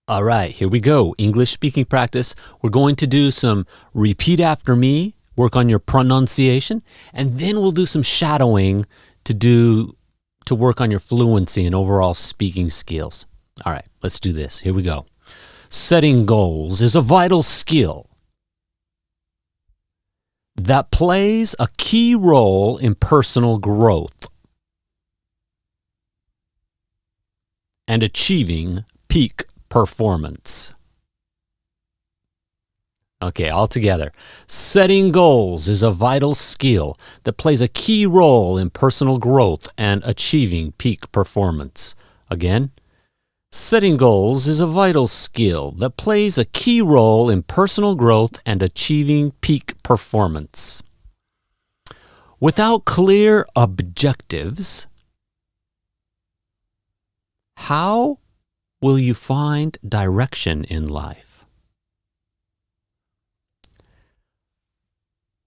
All right, here we go. English speaking practice. We're going to do some repeat after me, work on your pronunciation, and then we'll do some shadowing to work on your fluency and overall speaking skills. All right, let's do this. Here we go. Setting goals is a vital skill that plays a key role in personal growth and achieving peak performance. Okay, all together. Setting goals is a vital skill that plays a key role in personal growth and achieving peak performance. Again, setting goals is a vital skill that plays a key role in personal growth and achieving peak performance. Without clear objectives, how will you find direction in life?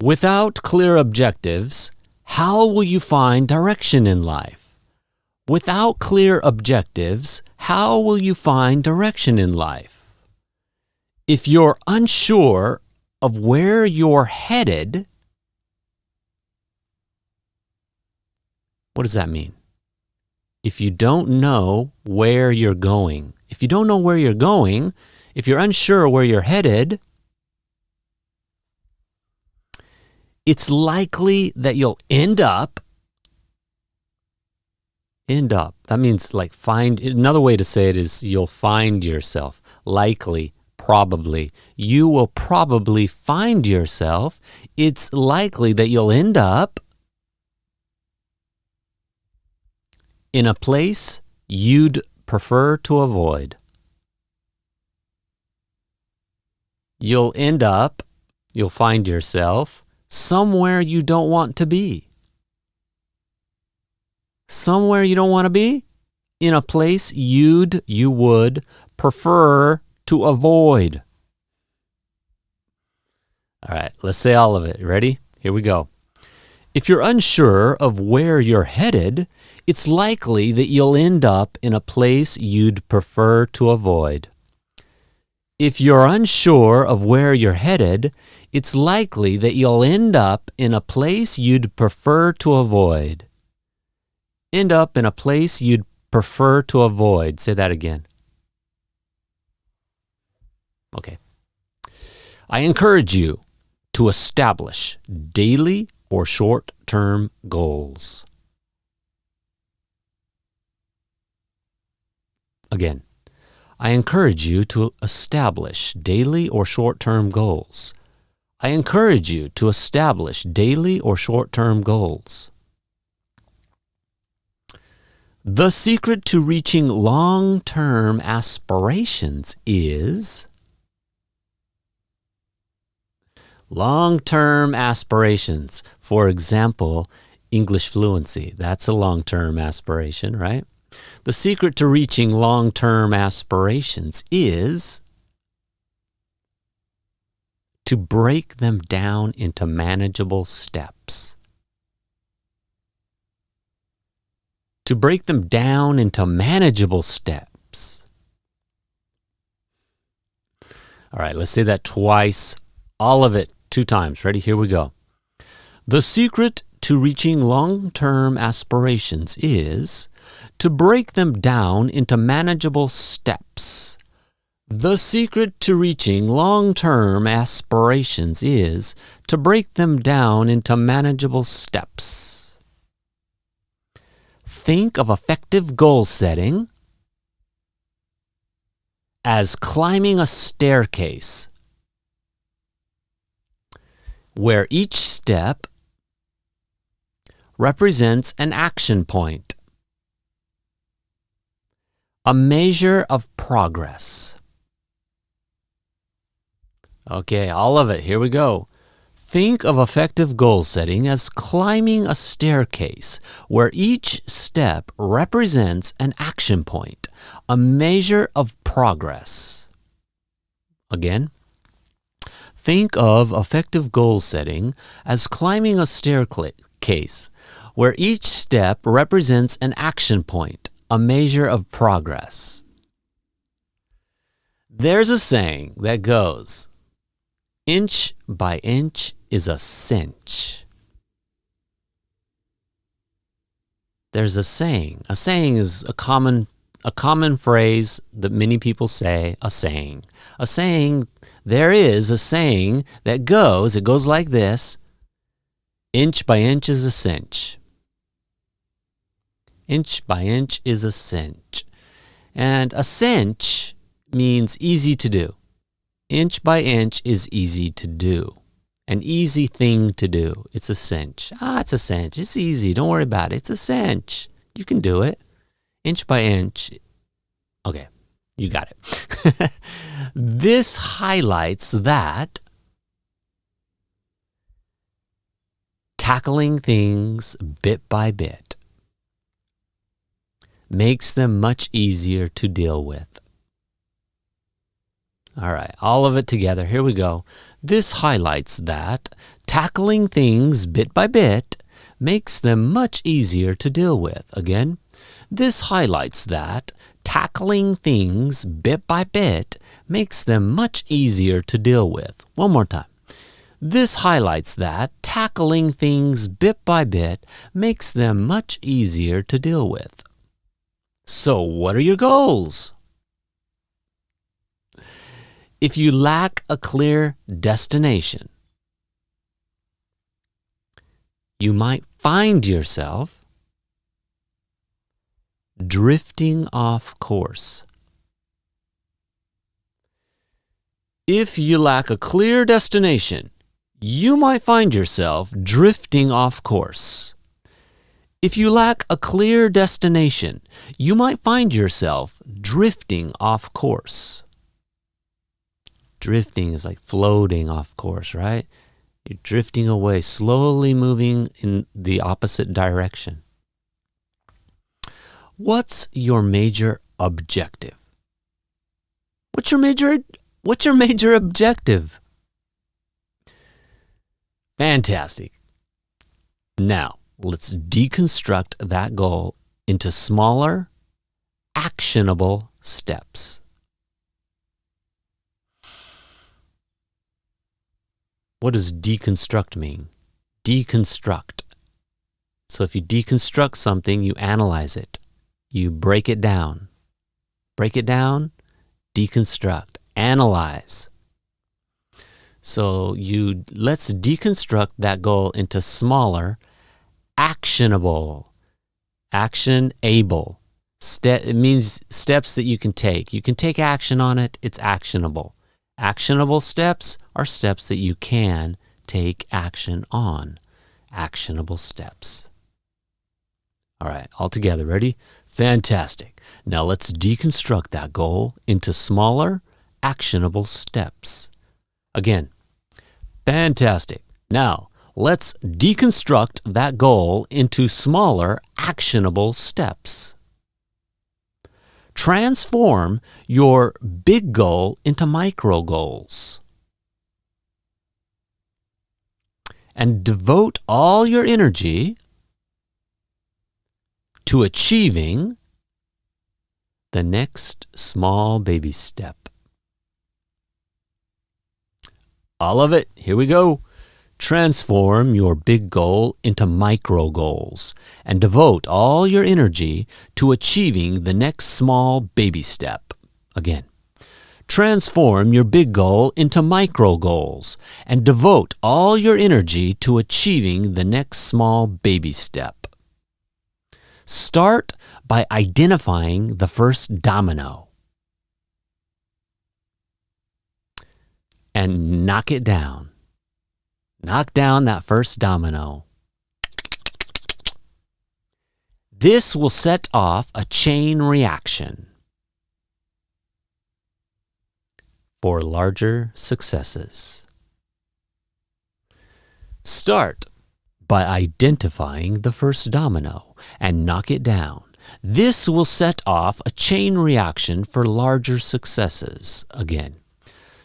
Without clear objectives, how will you find direction in life? Without clear objectives, how will you find direction in life? If you're unsure of where you're headed, what does that mean? If you don't know where you're going, if you're unsure where you're headed, it's likely that you'll end up. That means like find. Another way to say it is you'll find yourself. Likely, probably. You will probably find yourself. It's likely that you'll end up in a place you'd prefer to avoid. You'll find yourself somewhere you don't want to be. Somewhere you don't want to be? In a place you would prefer to avoid. All right, let's say all of it. Ready? Here we go. If you're unsure of where you're headed, it's likely that you'll end up in a place you'd prefer to avoid. If you're unsure of where you're headed, it's likely that you'll end up in a place you'd prefer to avoid. End up in a place you'd prefer to avoid. Say that again. Okay. I encourage you to establish daily or short-term goals. Again, I encourage you to establish daily or short-term goals. I encourage you to establish daily or short-term goals. The secret to reaching long-term aspirations is long-term aspirations. For example, English fluency. That's a long-term aspiration, right? The secret to reaching long-term aspirations is to break them down into manageable steps. To break them down into manageable steps. All right, let's say that twice. All of it 2 times. Ready? Here we go. The secret to reaching long-term aspirations is to break them down into manageable steps. The secret to reaching long-term aspirations is to break them down into manageable steps. Think of effective goal setting as climbing a staircase where each step represents an action point, a measure of progress. Okay, all of it. Here we go. Think of effective goal setting as climbing a staircase where each step represents an action point, a measure of progress. Again, think of effective goal setting as climbing a staircase where each step represents an action point, a measure of progress. There's a saying that goes, inch by inch is a cinch. There's a saying. A saying is a common phrase that many people say, a saying. A saying, there is a saying that goes, it goes like this, inch by inch is a cinch. Inch by inch is a cinch. And a cinch means easy to do. Inch by inch is easy to do. An easy thing to do. It's a cinch. It's a cinch. It's easy. Don't worry about it. It's a cinch. You can do it. Inch by inch. Okay, you got it. This highlights that tackling things bit by bit makes them much easier to deal with. All right, all of it together. Here we go. This highlights that tackling things bit by bit makes them much easier to deal with. Again, this highlights that tackling things bit by bit makes them much easier to deal with. One more time. This highlights that tackling things bit by bit makes them much easier to deal with. So, what are your goals? If you lack a clear destination, you might find yourself drifting off course. If you lack a clear destination, you might find yourself drifting off course. If you lack a clear destination, you might find yourself drifting off course. Drifting is like floating off course, right? You're drifting away, slowly moving in the opposite direction. What's your major objective? What's your major objective? Fantastic. Now, let's deconstruct that goal into smaller, actionable steps. What does deconstruct mean? Deconstruct. So if you deconstruct something, you analyze it. You break it down. Break it down, deconstruct, analyze. So let's deconstruct that goal into smaller, actionable, actionable. It means steps that you can take. You can take action on it, it's actionable. Actionable steps are steps that you can take action on. Actionable steps. All right, all together, ready? Fantastic. Now let's deconstruct that goal into smaller, actionable steps. Again, fantastic. Now let's deconstruct that goal into smaller, actionable steps. Transform your big goal into micro goals. And devote all your energy to achieving the next small baby step. All of it, here we go. Transform your big goal into micro goals and devote all your energy to achieving the next small baby step. Again, transform your big goal into micro goals and devote all your energy to achieving the next small baby step. Start by identifying the first domino and knock it down. Knock down that first domino. This will set off a chain reaction for larger successes. Start by identifying the first domino and knock it down. This will set off a chain reaction for larger successes. Again,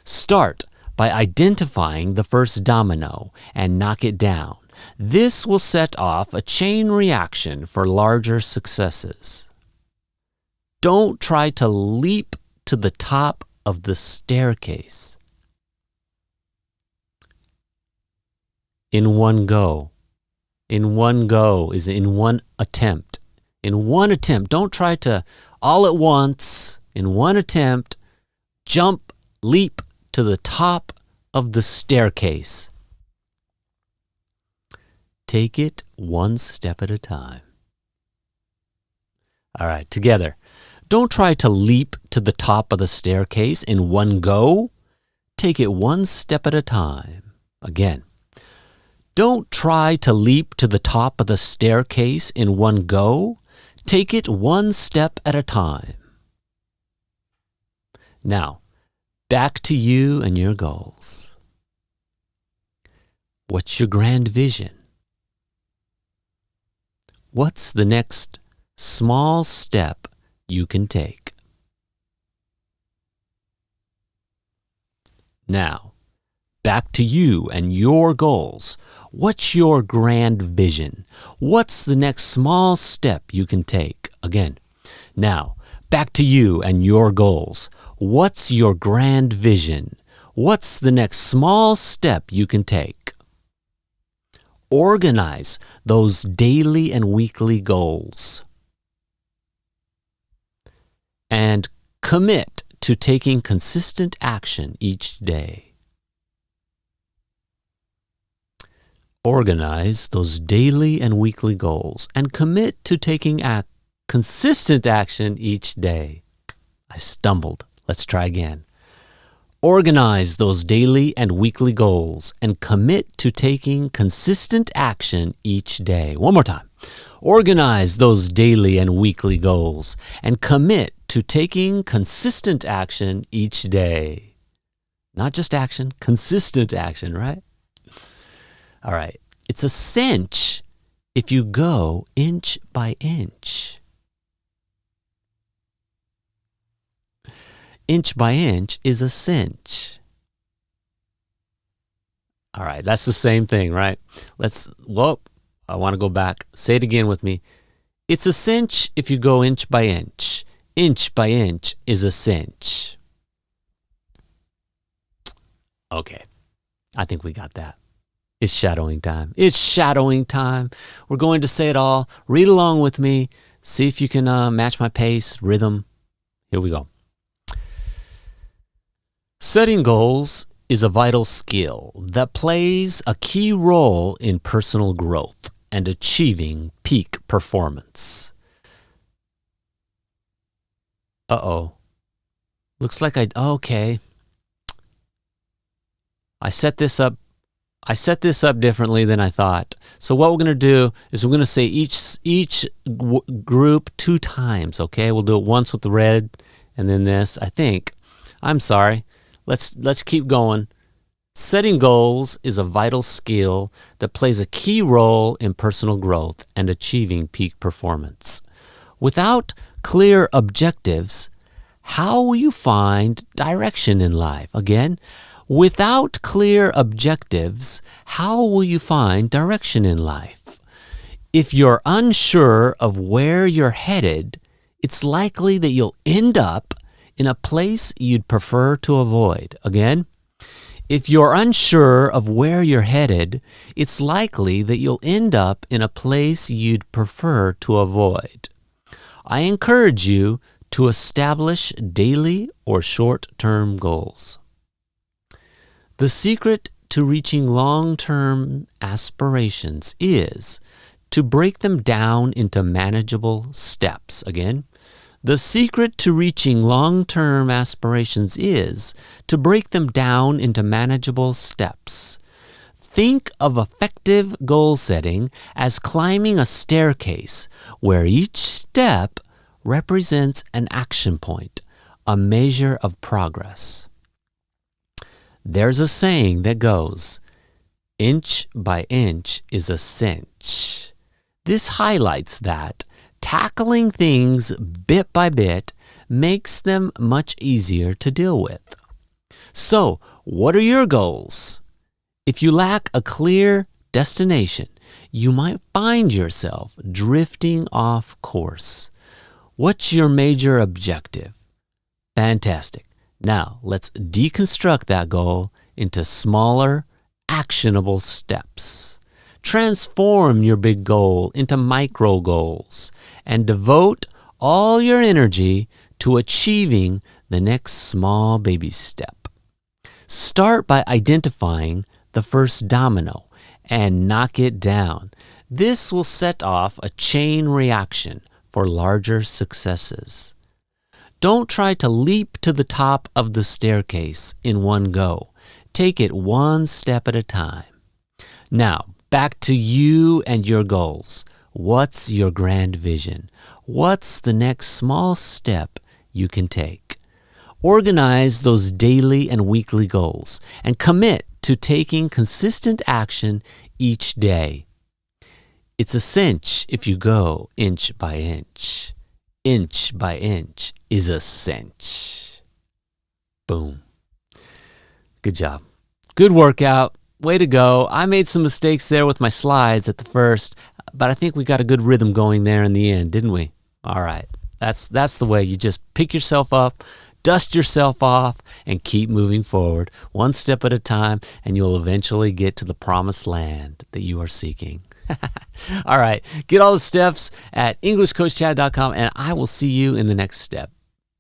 start by identifying the first domino and knock it down. This will set off a chain reaction for larger successes. Don't try to leap to the top of the staircase. In one go. In one go is in one attempt. In one attempt. Don't try to all at once, in one attempt, jump, leap to the top of the staircase. Take it one step at a time. All right, together. Don't try to leap to the top of the staircase in one go. Take it one step at a time. Again. Don't try to leap to the top of the staircase in one go. Take it one step at a time. Now, back to you and your goals. What's your grand vision? What's the next small step you can take? Now, back to you and your goals. What's your grand vision? What's the next small step you can take? Again, now, back to you and your goals. What's your grand vision? What's the next small step you can take? Organize those daily and weekly goals. And commit to taking consistent action each day. Organize those daily and weekly goals and commit to taking consistent action each day. I stumbled. Let's try again. Organize those daily and weekly goals and commit to taking consistent action each day. One more time. Organize those daily and weekly goals and commit to taking consistent action each day. Not just action, consistent action, right? All right. It's a cinch if you go inch by inch. Inch by inch is a cinch. All right, that's the same thing, right? I want to go back. Say it again with me. It's a cinch if you go inch by inch. Inch by inch is a cinch. Okay, I think we got that. It's shadowing time. It's shadowing time. We're going to say it all. Read along with me. See if you can match my pace, rhythm. Here we go. Setting goals is a vital skill that plays a key role in personal growth and achieving peak performance. Looks like okay. I set this up differently than I thought. So what we're going to do is we're going to say each group 2 times, okay? We'll do it once with the red and then this, I think. I'm sorry. Let's keep going. Setting goals is a vital skill that plays a key role in personal growth and achieving peak performance. Without clear objectives, how will you find direction in life? Again, without clear objectives, how will you find direction in life? If you're unsure of where you're headed, it's likely that you'll end up in a place you'd prefer to avoid. Again, if you're unsure of where you're headed, it's likely that you'll end up in a place you'd prefer to avoid. I encourage you to establish daily or short-term goals. The secret to reaching long-term aspirations is to break them down into manageable steps. Again, the secret to reaching long-term aspirations is to break them down into manageable steps. Think of effective goal setting as climbing a staircase where each step represents an action point, a measure of progress. There's a saying that goes, inch by inch is a cinch. This highlights that tackling things bit by bit makes them much easier to deal with. So, what are your goals? If you lack a clear destination, you might find yourself drifting off course. What's your major objective? Fantastic. Now, let's deconstruct that goal into smaller, actionable steps. Transform your big goal into micro goals and devote all your energy to achieving the next small baby step. Start by identifying the first domino and knock it down. This will set off a chain reaction for larger successes. Don't try to leap to the top of the staircase in one go. Take it one step at a time. Now, back to you and your goals. What's your grand vision? What's the next small step you can take? Organize those daily and weekly goals and commit to taking consistent action each day. It's a cinch if you go inch by inch. Inch by inch is a cinch. Boom. Good job. Good workout. Way to go. I made some mistakes there with my slides at the first, but I think we got a good rhythm going there in the end, didn't we? All right. That's the way. You just pick yourself up, dust yourself off, and keep moving forward, one step at a time, and you'll eventually get to the promised land that you are seeking. All right. Get all the steps at EnglishCoachChad.com, and I will see you in the next step.